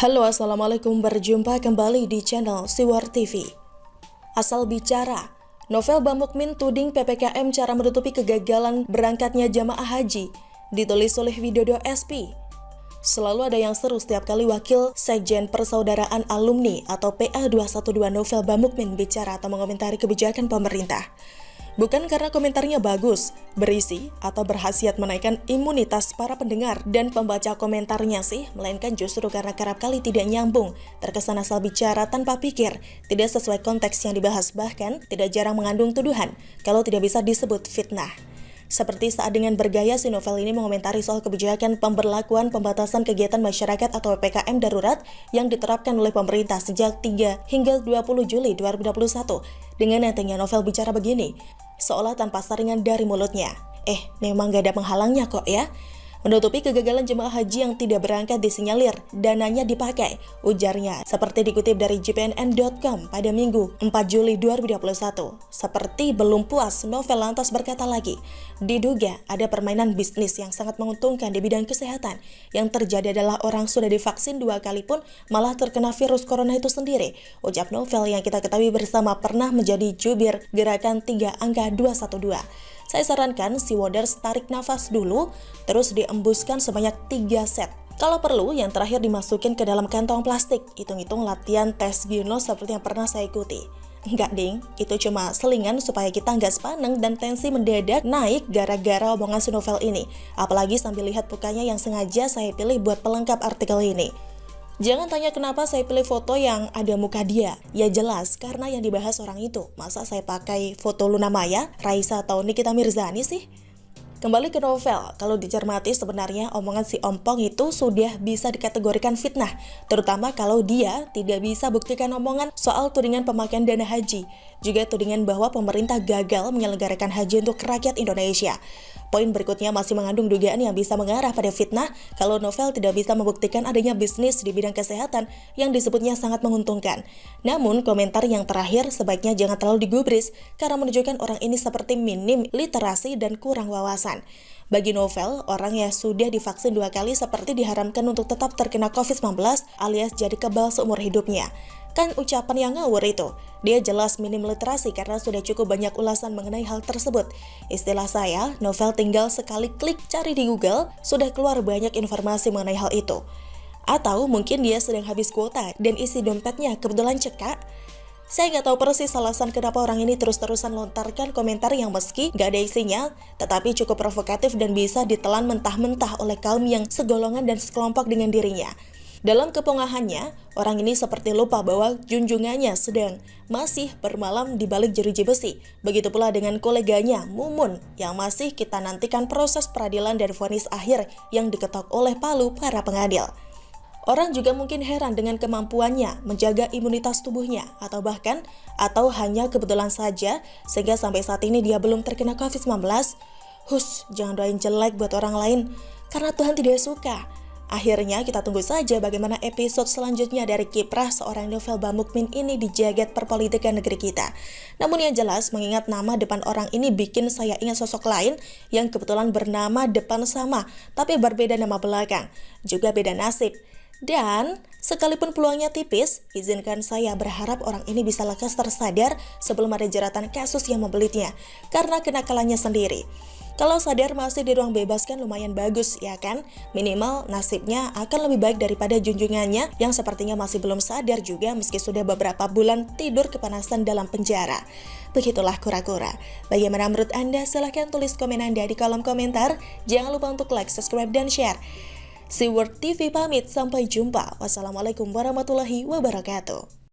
Halo, assalamualaikum, berjumpa kembali di channel Siwar TV. Asal bicara, novel Bamukmin tuding PPKM cara menutupi kegagalan berangkatnya jamaah haji, ditulis oleh Widodo SP. Selalu ada yang seru setiap kali Wakil Sekjen Persaudaraan Alumni atau PA212 novel Bamukmin bicara atau mengomentari kebijakan pemerintah. Bukan karena komentarnya bagus, berisi, atau berhasiat menaikkan imunitas para pendengar dan pembaca komentarnya sih, melainkan justru karena kerap kali tidak nyambung, terkesan asal bicara tanpa pikir, tidak sesuai konteks yang dibahas, bahkan tidak jarang mengandung tuduhan, kalau tidak bisa disebut fitnah. Seperti saat dengan bergaya si novel ini mengomentari soal kebijakan pemberlakuan pembatasan kegiatan masyarakat atau PPKM darurat yang diterapkan oleh pemerintah sejak 3 hingga 20 Juli 2021. Dengan entengnya novel bicara begini, seolah tanpa saringan dari mulutnya. Memang gak ada penghalangnya kok ya. Menutupi kegagalan jemaah haji yang tidak berangkat disinyalir, dananya dipakai, ujarnya, seperti dikutip dari jpnn.com pada Minggu 4 Juli 2021. Seperti belum puas, novel lantas berkata lagi, diduga ada permainan bisnis yang sangat menguntungkan di bidang kesehatan. Yang terjadi adalah orang sudah divaksin 2 kali pun malah terkena virus corona itu sendiri, ucap novel yang kita ketahui bersama pernah menjadi jubir gerakan 3 angka 212. Saya sarankan si Woders tarik nafas dulu, terus diembuskan sebanyak 3 set. Kalau perlu, yang terakhir dimasukin ke dalam kantong plastik. Hitung-hitung latihan tes ginos seperti yang pernah saya ikuti. Enggak ding, itu cuma selingan supaya kita nggak sepaneng dan tensi mendadak naik gara-gara omongan si novel ini. Apalagi sambil lihat mukanya yang sengaja saya pilih buat pelengkap artikel ini. Jangan tanya kenapa saya pilih foto yang ada muka dia. Ya jelas, karena yang dibahas orang itu. Masa saya pakai foto Luna Maya, Raisa, atau Nikita Mirzani sih? Kembali ke novel, kalau dicermati sebenarnya omongan si Ompong itu sudah bisa dikategorikan fitnah. Terutama kalau dia tidak bisa buktikan omongan soal tudingan pemakaian dana haji. Juga tudingan bahwa pemerintah gagal menyelenggarakan haji untuk rakyat Indonesia. Poin berikutnya masih mengandung dugaan yang bisa mengarah pada fitnah kalau novel tidak bisa membuktikan adanya bisnis di bidang kesehatan yang disebutnya sangat menguntungkan. Namun, komentar yang terakhir sebaiknya jangan terlalu digubris karena menunjukkan orang ini seperti minim literasi dan kurang wawasan. Bagi novel, orang yang sudah divaksin 2 kali seperti diharamkan untuk tetap terkena COVID-19 alias jadi kebal seumur hidupnya. Kan ucapan yang ngawur itu. Dia jelas minim literasi karena sudah cukup banyak ulasan mengenai hal tersebut. Istilah saya, novel tinggal sekali klik cari di Google, sudah keluar banyak informasi mengenai hal itu. Atau mungkin dia sedang habis kuota dan isi dompetnya kebetulan cekak. Saya nggak tahu persis alasan kenapa orang ini terus-terusan lontarkan komentar yang meski nggak ada isinya, tetapi cukup provokatif dan bisa ditelan mentah-mentah oleh kaum yang segolongan dan sekelompok dengan dirinya. Dalam kepongahannya, orang ini seperti lupa bahwa junjungannya sedang masih bermalam di balik jeruji besi. Begitu pula dengan koleganya, Mumun, yang masih kita nantikan proses peradilan dan vonis akhir yang diketok oleh palu para pengadil. Orang juga mungkin heran dengan kemampuannya menjaga imunitas tubuhnya, atau hanya kebetulan saja sehingga sampai saat ini dia belum terkena COVID-19. Jangan doain jelek buat orang lain, karena Tuhan tidak suka. Akhirnya kita tunggu saja bagaimana episode selanjutnya dari kiprah seorang novel Bamukmin ini di jagat perpolitikan negeri kita. Namun yang jelas, mengingat nama depan orang ini bikin saya ingat sosok lain yang kebetulan bernama depan sama, tapi berbeda nama belakang, juga beda nasib. Dan sekalipun peluangnya tipis, izinkan saya berharap orang ini bisa lekas tersadar sebelum ada jeratan kasus yang membelitnya, karena kenakalannya sendiri. Kalau sadar masih di ruang bebas kan lumayan bagus ya kan? Minimal nasibnya akan lebih baik daripada junjungannya yang sepertinya masih belum sadar juga meski sudah beberapa bulan tidur kepanasan dalam penjara. Begitulah kura-kura. Bagaimana menurut Anda? Silahkan tulis komen Anda di kolom komentar. Jangan lupa untuk like, subscribe, dan share. Siwar TV pamit, sampai jumpa. Wassalamualaikum warahmatullahi wabarakatuh.